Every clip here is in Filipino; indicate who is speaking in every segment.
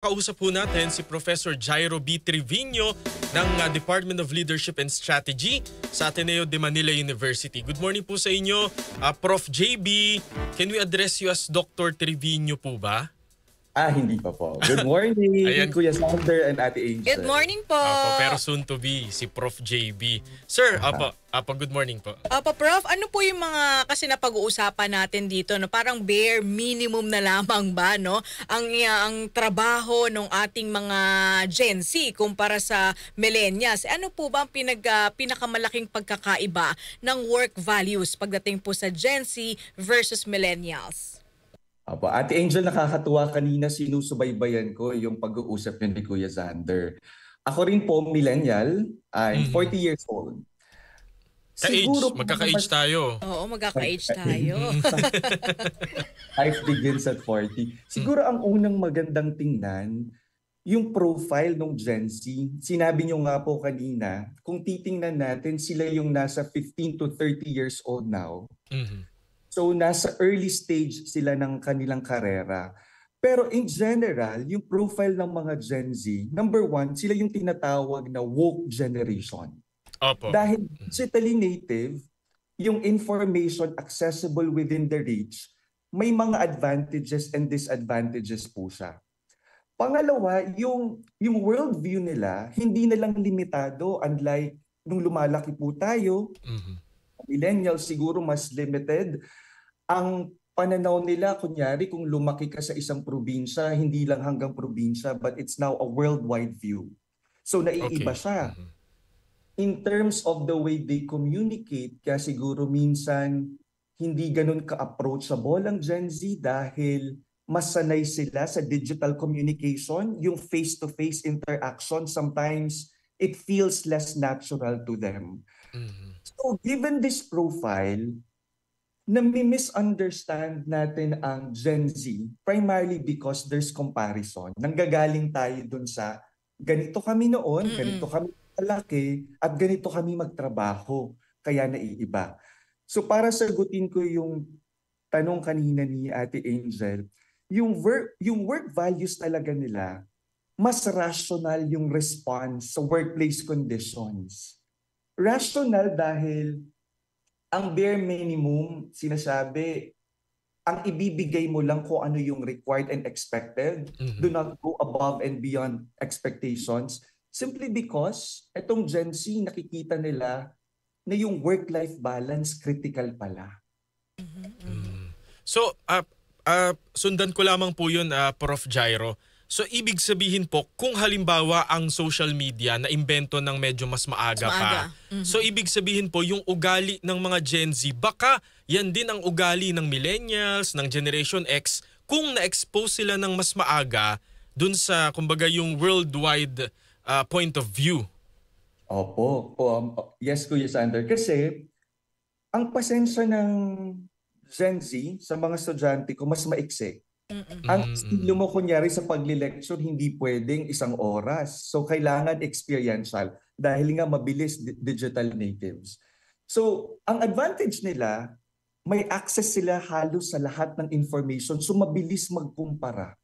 Speaker 1: Kausap po natin si Professor Jairo B. Trevino ng Department of Leadership and Strategy sa Ateneo de Manila University. Good morning po sa inyo, Prof. JB. Can we address you as Dr. Trevino po ba?
Speaker 2: Hindi pa po. Good morning, Kuya Sander and Ate Angel.
Speaker 3: Good morning po.
Speaker 1: Pero soon to be, si Prof. JB. Sir, good morning po.
Speaker 3: Prof, ano po yung mga kasi napag-uusapan natin dito, no? Parang bare minimum na lamang ba, no? Ang trabaho ng ating mga Gen Z kumpara sa millennials. Ano po ba ang pinakamalaking pagkakaiba ng work values pagdating po sa Gen Z versus millennials?
Speaker 2: Ate Angel, nakakatuwa kanina sinusubaybayan ko yung pag-uusap niyo ni Kuya Zander. Ako rin po millennial, I'm 40 years old.
Speaker 1: Siguro magkaka-age tayo.
Speaker 3: Oo, magkaka-age tayo.
Speaker 2: Life begins at 40. Siguro ang unang magandang tingnan, yung profile ng Gen Z. Sinabi niyo nga po kanina, kung titingnan natin, sila yung nasa 15 to 30 years old now. So nasa early stage sila ng kanilang karera. Pero in general, yung profile ng mga Gen Z, number one, sila yung tinatawag na woke generation.
Speaker 1: Opo.
Speaker 2: Dahil digitally native, yung information accessible within the reach, may mga advantages and disadvantages po siya. Pangalawa, yung worldview nila, hindi na lang limitado, unlike nung lumalaki po tayo, millennials siguro mas limited. Ang pananaw nila, kunyari kung lumaki ka sa isang probinsya, hindi lang hanggang probinsya, but it's now a worldwide view. So naiiba siya. In terms of the way they communicate, kaya siguro minsan hindi ganun ka-approachable ang Gen Z dahil mas sanay sila sa digital communication, yung face-to-face interaction, sometimes it feels less natural to them. So given this profile, nami-misunderstand natin ang Gen Z primarily because there's comparison. Nanggagaling tayo dun sa ganito kami noon, ganito kami kalaki, at ganito kami magtrabaho, kaya naiiba. So para sagutin ko yung tanong kanina ni Ate Angel, yung work values talaga nila, mas rational yung response sa workplace conditions. Rational dahil ang bare minimum, sinasabi, ang ibibigay mo lang kung ano yung required and expected. Do not go above and beyond expectations. Simply because itong Gen Z, nakikita nila na yung work-life balance critical pala.
Speaker 1: So, sundan ko lamang po yun, Prof. Jairo. So, ibig sabihin po, kung halimbawa ang social media na imbento ng medyo mas maaga pa, so ibig sabihin po, yung ugali ng mga Gen Z, baka yan din ang ugali ng millennials, ng Generation X, kung na-expose sila ng mas maaga dun sa, kumbaga, yung worldwide point of view.
Speaker 2: Opo. Yes, Kuya Sander. Kasi, ang pasensya ng Gen Z sa mga estudyante ko, mas maiksi. Ang estilo mo kunyari sa pagli-lecture, hindi pwedeng isang oras. So kailangan experiential dahil nga mabilis digital natives. So ang advantage nila, may access sila halos sa lahat ng information, so mabilis magkumpara.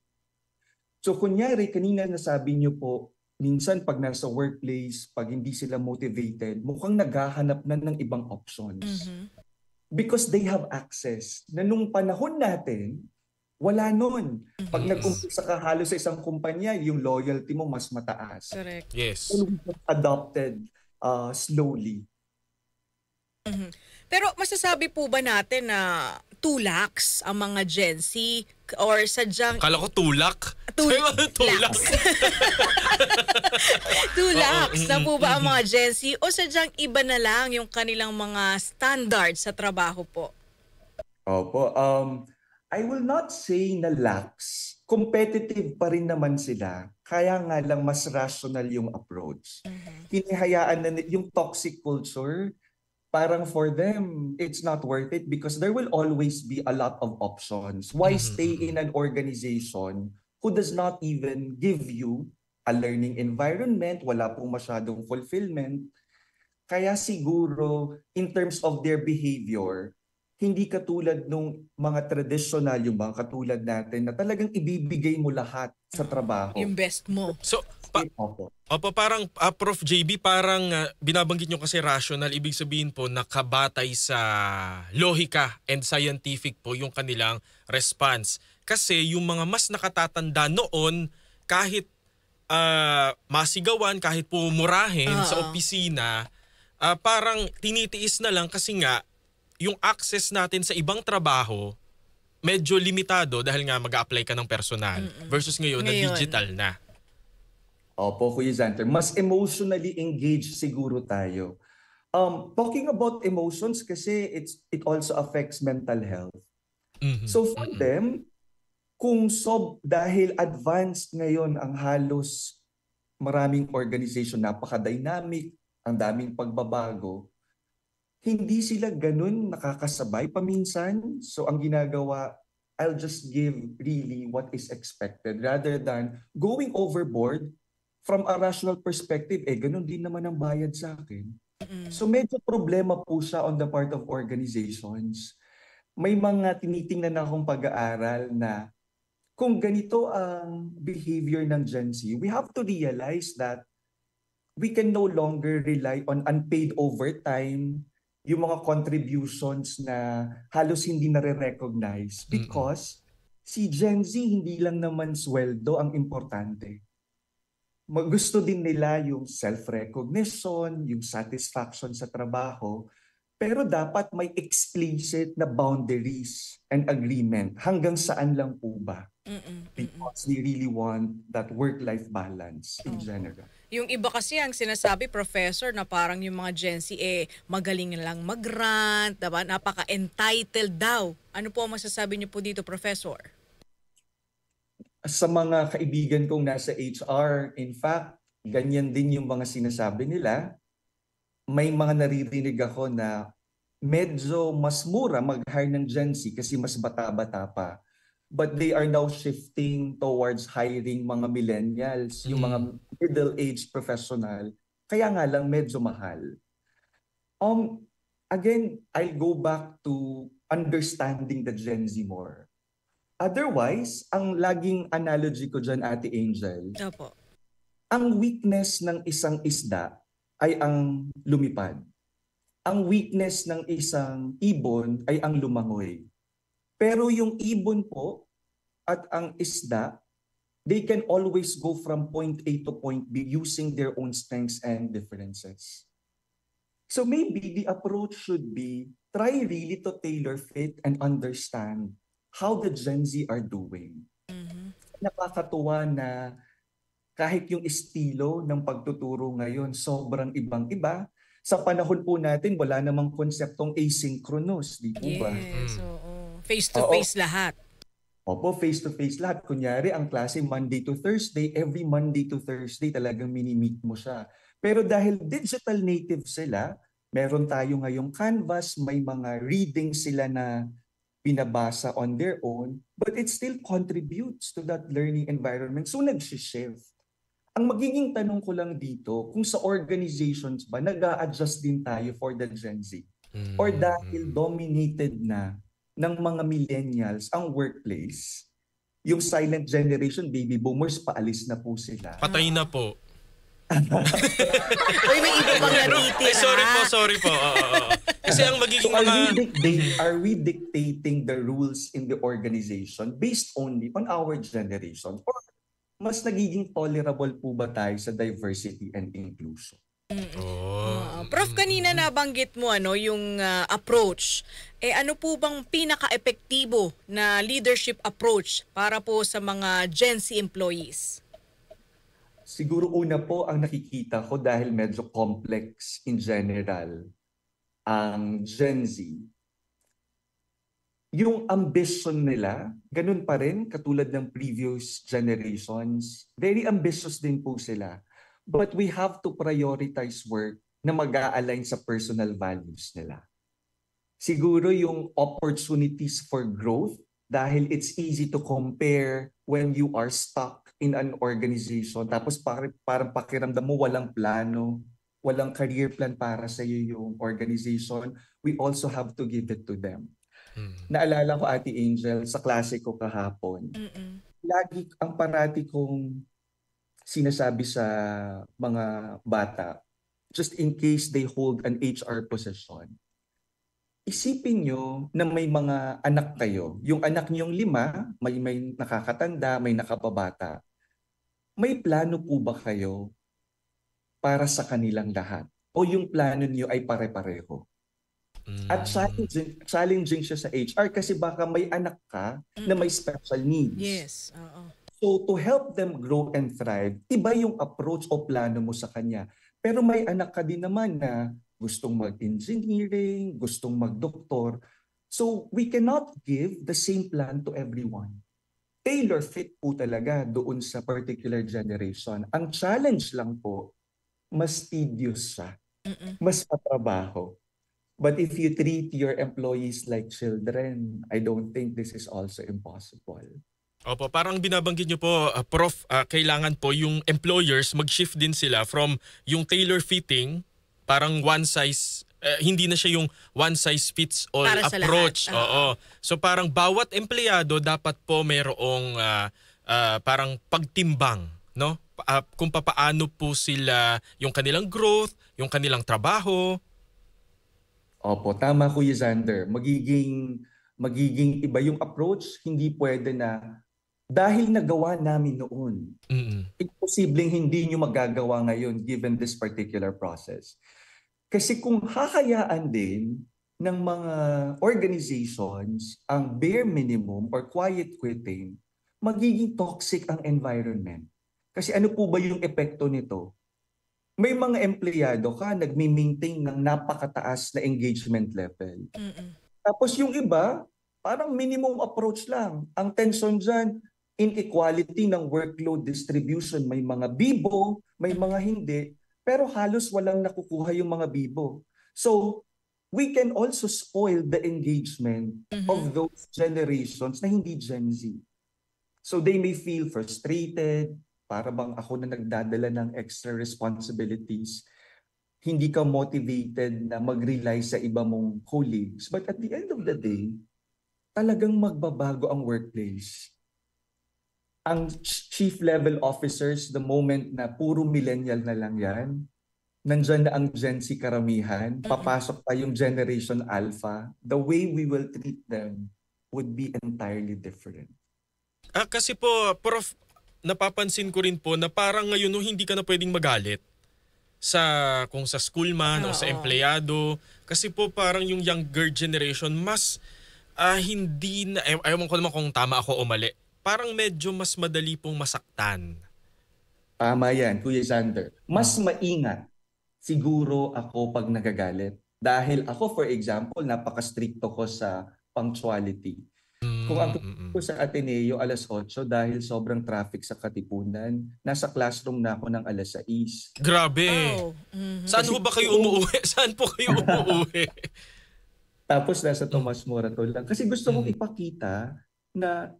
Speaker 2: So kunyari, kanina nasabi niyo po, minsan pag nasa workplace, pag hindi sila motivated, mukhang naghahanap na ng ibang options. Because they have access. Na nung panahon natin, wala nun. Pag nag-umpisa ka halos sa isang kumpanya, yung loyalty mo mas mataas.
Speaker 3: Correct.
Speaker 1: Yes.
Speaker 2: Adopted slowly.
Speaker 3: Pero masasabi po ba natin na tulaks ang mga Gen Z or sadyang...
Speaker 1: Akala ko tulak.
Speaker 3: Tulaks. Tulaks na po ba ang mga Gen Z o sadyang iba na lang yung kanilang mga standards sa trabaho po?
Speaker 2: Opo. I will not say na lax. Competitive pa rin naman sila. Kaya nga lang mas rational yung approach. Hinihayaan na yung toxic culture, parang for them, it's not worth it because there will always be a lot of options. Why stay in an organization who does not even give you a learning environment, wala pong masyadong fulfillment? Kaya siguro, in terms of their behavior, Hindi katulad nung mga traditional, yung mga katulad natin na talagang ibibigay mo lahat sa trabaho.
Speaker 3: Yung best mo.
Speaker 1: So,
Speaker 2: Opo.
Speaker 1: parang Prof. JB, parang binabanggit nyo kasi rational, ibig sabihin po nakabatay sa lohika and scientific po yung kanilang response. Kasi yung mga mas nakatatanda noon, kahit masigawan, kahit pumurahin sa opisina, parang tinitiis na lang kasi nga yung access natin sa ibang trabaho medyo limitado dahil nga mag-a-apply ka ng personal versus ngayon na digital na.
Speaker 2: Opo, Kuya Xanter. Mas emotionally engaged siguro tayo. Talking about emotions kasi it also affects mental health. So for them, kung dahil advanced ngayon ang halos maraming organization, napaka-dynamic, ang daming pagbabago, hindi sila ganun nakakasabay paminsan. So ang ginagawa, I'll just give really what is expected rather than going overboard. From a rational perspective, ganun din naman ang bayad sa akin. So medyo problema po siya on the part of organizations. May mga tinitingnan akong pag-aaral na kung ganito ang behavior ng Gen Z, we have to realize that we can no longer rely on unpaid overtime, yung mga contributions na halos hindi nare-recognize because si Gen Z hindi lang naman sweldo ang importante. Gusto din nila yung self-recognition, yung satisfaction sa trabaho, pero dapat may explicit na boundaries and agreement. Hanggang saan lang po ba? Because they really want that work-life balance in general.
Speaker 3: Yung iba kasi ang sinasabi, Professor, na parang yung mga Gen Z magaling lang mag-rant, diba? Napaka-entitled daw. Ano po ang masasabi niyo po dito, Professor?
Speaker 2: Sa mga kaibigan kong nasa HR, in fact, ganyan din yung mga sinasabi nila. May mga naririnig ako na medyo mas mura mag-hire ng Gen Z kasi mas bata-bata pa. But they are now shifting towards hiring mga millennials, yung mga middle-aged professional. Kaya nga lang medyo mahal. Again, I'll go back to understanding the Gen Z more. Otherwise, ang laging analogy ko dyan, Ate Angel,
Speaker 3: Opo.
Speaker 2: ang weakness ng isang isda ay ang lumipad. Ang weakness ng isang ibon ay ang lumangoy. Pero yung ibon po at ang isda, they can always go from point A to point B using their own strengths and differences. So maybe the approach should be try really to tailor fit and understand how the Gen Z are doing. Nakakatuwa na kahit yung estilo ng pagtuturo ngayon sobrang ibang-iba. Sa panahon po natin, wala namang konseptong asynchronous, di po ba?
Speaker 3: Yes, oo. Face-to-face lahat.
Speaker 2: Opo, face-to-face lahat. Kunyari, ang klase Monday to Thursday, every Monday to Thursday talagang mini-meet mo siya. Pero dahil digital native sila, meron tayo ngayong Canvas, may mga reading sila na binabasa on their own, but it still contributes to that learning environment. So nag-shift. Ang magiging tanong ko lang dito, kung sa organizations ba, nag-a-adjust din tayo for the Gen Z? Or dahil dominated na ng mga millennials ang workplace, yung silent generation, baby boomers, paalis na po sila.
Speaker 1: Patay na po.
Speaker 3: Uy, may iba pang natitira.
Speaker 1: Sorry po. Kasi ang magiging
Speaker 2: So are we dictating the rules in the organization based only on our generation? Or mas nagiging tolerable po ba tayo sa diversity and inclusion?
Speaker 3: Prof, kanina nabanggit mo yung approach. Ano po bang pinaka-epektibo na leadership approach para po sa mga Gen Z employees?
Speaker 2: Siguro una po ang nakikita ko dahil medyo complex in general ang Gen Z. Yung ambition nila, ganun pa rin katulad ng previous generations. Very ambitious din po sila. But we have to prioritize work na mag-a-align sa personal values nila. Siguro yung opportunities for growth dahil it's easy to compare when you are stuck in an organization tapos parang pakiramdam mo walang plano, walang career plan para sa iyo yung organization. We also have to give it to them. Naalala ko, Ate Angel, sa klase ko kahapon, lagi ang parati kong sinasabi sa mga bata, just in case they hold an HR position, isipin nyo na may mga anak kayo. Yung anak niyong 5, may nakakatanda, may nakababata. May plano po ba kayo para sa kanilang lahat? O yung plano niyo ay pare-pareho? At challenging siya sa HR kasi baka may anak ka na may special needs.
Speaker 3: Yes. Oo.
Speaker 2: So to help them grow and thrive, iba yung approach o plano mo sa kanya. Pero may anak ka din naman na gustong mag-engineering, gustong mag-doktor. So we cannot give the same plan to everyone. Tailor fit po talaga doon sa particular generation. Ang challenge lang po, mas tedious siya. Mas patrabaho. But if you treat your employees like children, I don't think this is also impossible.
Speaker 1: Opo, parang binabanggit nyo po, Prof, kailangan po yung employers mag-shift din sila from yung tailor fitting, parang one size, hindi na siya yung one size fits all
Speaker 3: para
Speaker 1: approach.
Speaker 3: Sa lahat.
Speaker 1: Oo. So parang bawat empleyado dapat po mayroong parang pagtimbang, no? Kung papaano po sila yung kanilang growth, yung kanilang trabaho.
Speaker 2: Opo, tama Kuya Xander. Magiging iba yung approach, hindi pwede na dahil nagawa namin noon. Imposibleng hindi nyo magagawa ngayon given this particular process. Kasi kung hakayaan din ng mga organizations ang bare minimum or quiet quitting, magiging toxic ang environment. Kasi ano po ba yung epekto nito? May mga empleyado ka nagmi-maintain ng napakataas na engagement level. Tapos yung iba, parang minimum approach lang. Ang tension dyan, inequality ng workload distribution. May mga bibo, may mga hindi, pero halos walang nakukuha yung mga bibo. So, we can also spoil the engagement of those generations na hindi Gen Z. So they may feel frustrated, para bang ako na nagdadala ng extra responsibilities. Hindi ka motivated na mag-rely sa iba mong colleagues. But at the end of the day, talagang magbabago ang workplace. Ang chief level officers, the moment na puro millennial na lang yan, nandyan na ang Gen Z karamihan, papasok pa yung Generation Alpha, the way we will treat them would be entirely different.
Speaker 1: Kasi po, Prof, napapansin ko rin po na parang ngayon hindi ka na pwedeng magalit kung sa school man o sa empleyado. Kasi po parang yung younger generation mas hindi na, ayaw ko naman kung tama ako o mali, parang medyo mas madali pong masaktan.
Speaker 2: Tama yan, Kuya Xander. Mas maingat siguro ako pag nagagalit. Dahil ako, for example, napaka-stricto ko sa punctuality. Kung ang ko sa Ateneo alas 8 dahil sobrang traffic sa Katipunan, nasa classroom na ako ng alas 6.
Speaker 1: Grabe. Saan ho ba kayo umuwi? Saan po kayo umuwi?
Speaker 2: Tapos nasa Tomas Morato lang. Kasi gusto kong ipakita na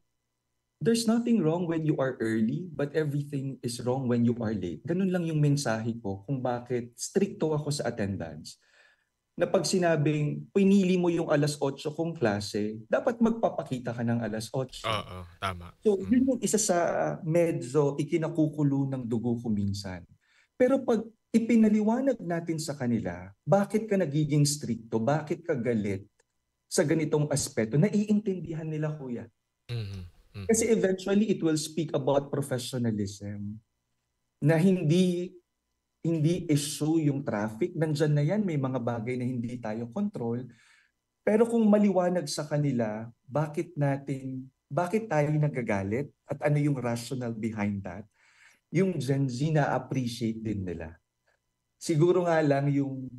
Speaker 2: there's nothing wrong when you are early, but everything is wrong when you are late. Ganun lang yung mensahe ko kung bakit stricto ako sa attendance. Na pag sinabing pinili mo yung alas 8 kong klase, dapat magpapakita ka ng alas 8.
Speaker 1: Oo, tama.
Speaker 2: So yun yung isa sa medyo ikinakukulo ng dugo ko minsan. Pero pag ipinaliwanag natin sa kanila, bakit ka nagiging stricto, bakit ka galit sa ganitong aspeto, naiintindihan nila, kuya. Kasi eventually it will speak about professionalism na hindi issue yung traffic. Nandyan na yan, may mga bagay na hindi tayo control. Pero kung maliwanag sa kanila, bakit tayo nagagalit at ano yung rational behind that, yung Gen Z na-appreciate din nila. Siguro nga lang yung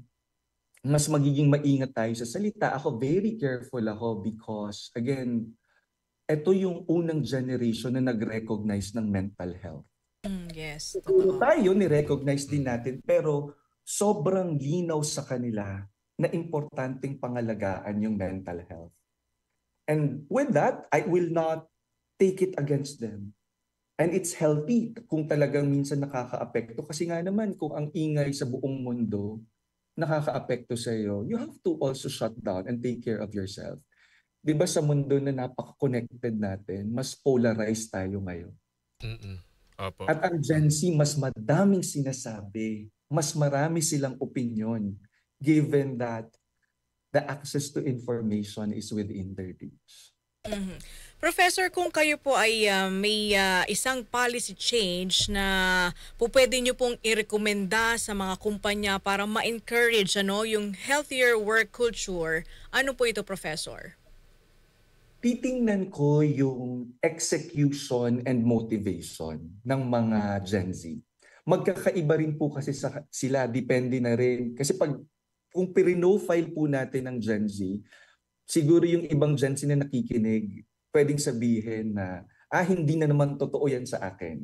Speaker 2: mas magiging maingat tayo sa salita. Ako, very careful ako because, again, ito yung unang generation na nag-recognize ng mental health.
Speaker 3: Yes.
Speaker 2: Tayo ni-recognize din natin pero sobrang linaw sa kanila na importanteng pangalagaan yung mental health. And with that, I will not take it against them. And it's healthy kung talagang minsan nakaka-apekto. Kasi nga naman kung ang ingay sa buong mundo nakaka-apekto sa iyo, you have to also shut down and take care of yourself. 'Di ba sa mundo na napaka-connected natin, mas polarized tayo ngayon.
Speaker 1: Opo.
Speaker 2: At ang Gen Z mas madaming sinasabi, mas marami silang opinion given that the access to information is within their reach.
Speaker 3: Professor, kung kayo po ay may isang policy change na po pwede nyo pong irekomenda sa mga kumpanya para ma-encourage yung healthier work culture, ano po ito, Professor?
Speaker 2: Titingnan ko yung execution and motivation ng mga Gen Z. Magkakaiba rin po kasi sila, depende na rin. Kasi kung pinofile po natin ng Gen Z, siguro yung ibang Gen Z na nakikinig, pwedeng sabihin na, hindi na naman totoo yan sa akin.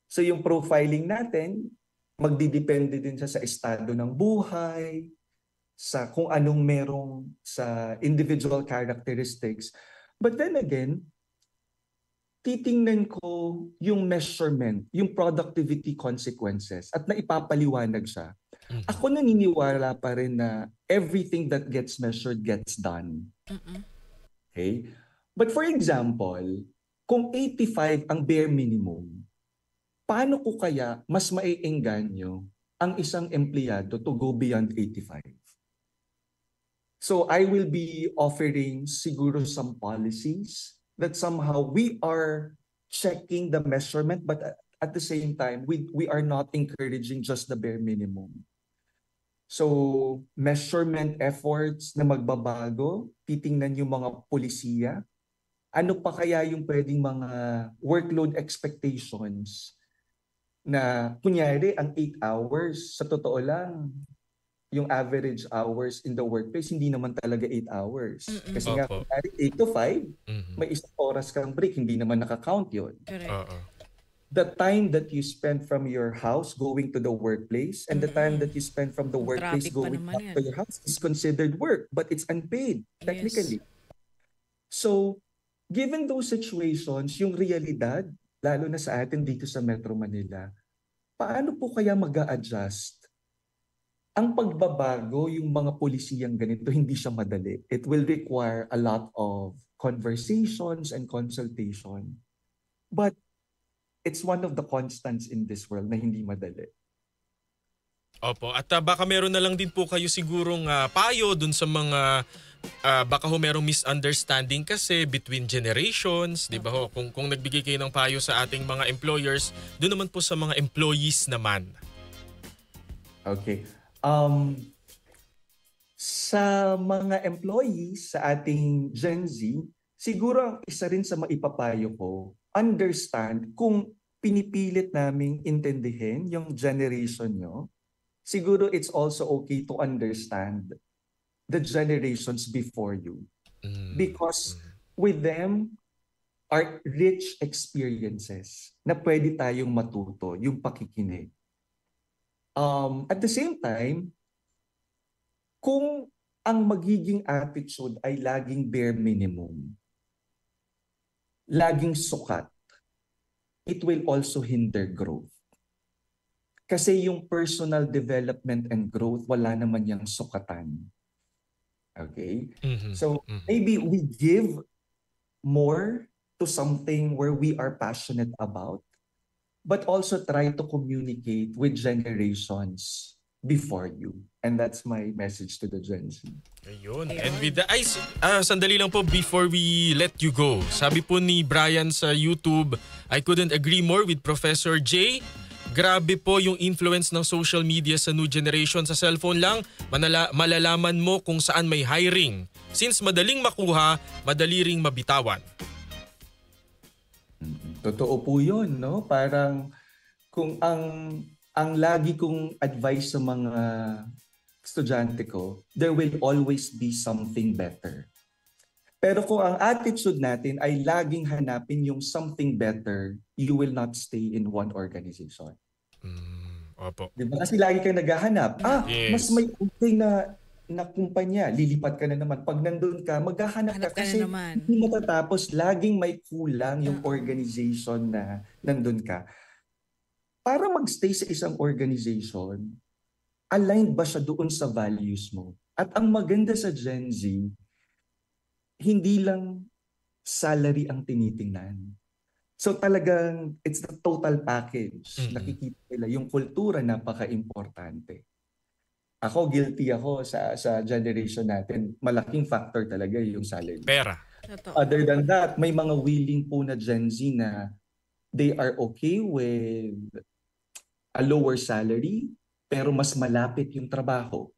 Speaker 2: So yung profiling natin, magdidepende din sa estado ng buhay, sa kung anong merong sa individual characteristics. But then again, titingnan ko yung measurement, yung productivity consequences at naipapaliwanag siya. Ako naniniwala pa rin na everything that gets measured gets done. Okay? But for example, kung 85 ang bare minimum, paano ko kaya mas maiengganyo ang isang empleyado to go beyond 85? So I will be offering siguro some policies that somehow we are checking the measurement, but at the same time, we are not encouraging just the bare minimum. So measurement efforts na magbabago, titingnan yung mga polisiya. Ano pa kaya yung pwedeng mga workload expectations na kunyari ang 8 hours, sa totoo lang, yung average hours in the workplace, hindi naman talaga 8 hours. Kasi nga, 8 to 5, may isang oras kang break, hindi naman nakakount yun. The time that you spend from your house going to the workplace and the time that you spend from the workplace going back to your house is considered work, but it's unpaid, technically. Yes. So, given those situations, yung realidad, lalo na sa atin dito sa Metro Manila, paano po kaya mag-a-adjust? Ang pagbabago, yung mga polisiyang ganito, hindi siya madali. It will require a lot of conversations and consultation. But it's one of the constants in this world na hindi madali.
Speaker 1: Opo. At baka meron na lang din po kayo sigurong payo dun sa mga baka merong misunderstanding kasi between generations, 'di ba ho? Kung nagbigay kayo ng payo sa ating mga employers, doon naman po sa mga employees naman.
Speaker 2: Okay. Sa mga employees sa ating Gen Z, siguro ang isa rin sa maipapayo ko, understand kung pinipilit naming intindihin yung generation nyo, siguro it's also okay to understand the generations before you. Because with them are rich experiences na pwede tayong matuto, yung pakikinig. At the same time, kung ang magiging attitude ay laging bare minimum, laging sukat, it will also hinder growth. Kasi yung personal development and growth, wala naman yung sukatan. Okay? So maybe we give more to something where we are passionate about, but also try to communicate with generations before you. And that's my message to the Gen Z.
Speaker 1: Ayun. And with the sandali lang po before we let you go. Sabi po ni Brian sa YouTube, I couldn't agree more with Professor J. Grabe po yung influence ng social media sa new generation. Sa cellphone lang, malalaman mo kung saan may hiring. Since madaling makuha, madali ring mabitawan.
Speaker 2: Totoo po yun, no? Parang kung ang lagi kong advice sa mga estudyante ko, there will always be something better. Pero kung ang attitude natin ay laging hanapin yung something better, you will not stay in one organization.
Speaker 1: Opo.
Speaker 2: Diba? Kasi lagi kang naghahanap.
Speaker 1: Yes.
Speaker 2: Mas may okay na kumpanya, lilipat ka na naman. Pag nandun ka, maghahanap ka kasi hindi matatapos. Laging may kulang yung organization na nandun ka. Para magstay sa isang organization, aligned ba siya doon sa values mo? At ang maganda sa Gen Z, hindi lang salary ang tinitingnan. So talagang it's the total package. Nakikita nila yung kultura, napaka-importante. Ako, guilty ako sa generation natin. Malaking factor talaga yung salary.
Speaker 1: Pera.
Speaker 2: Other than that, may mga willing po na Gen Z na they are okay with a lower salary pero mas malapit yung trabaho.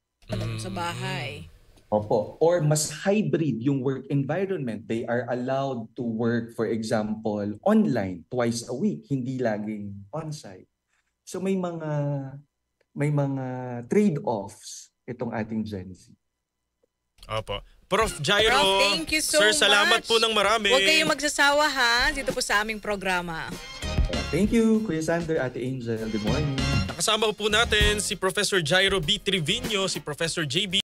Speaker 3: Sa bahay.
Speaker 2: Opo. Or mas hybrid yung work environment. They are allowed to work, for example, online twice a week, hindi laging on-site. So may mga trade-offs itong ating Gen Z.
Speaker 1: Opo. Prof. Jairo,
Speaker 3: Prof, thank you so
Speaker 1: sir,
Speaker 3: much.
Speaker 1: salamat po ng marami.
Speaker 3: Huwag kayong magsasawa ha, dito po sa aming programa.
Speaker 2: Thank you, Kuya Sander, Ate Angel. Good morning.
Speaker 1: Nakasama po natin si Professor Jairo B. Trevino, si Professor JB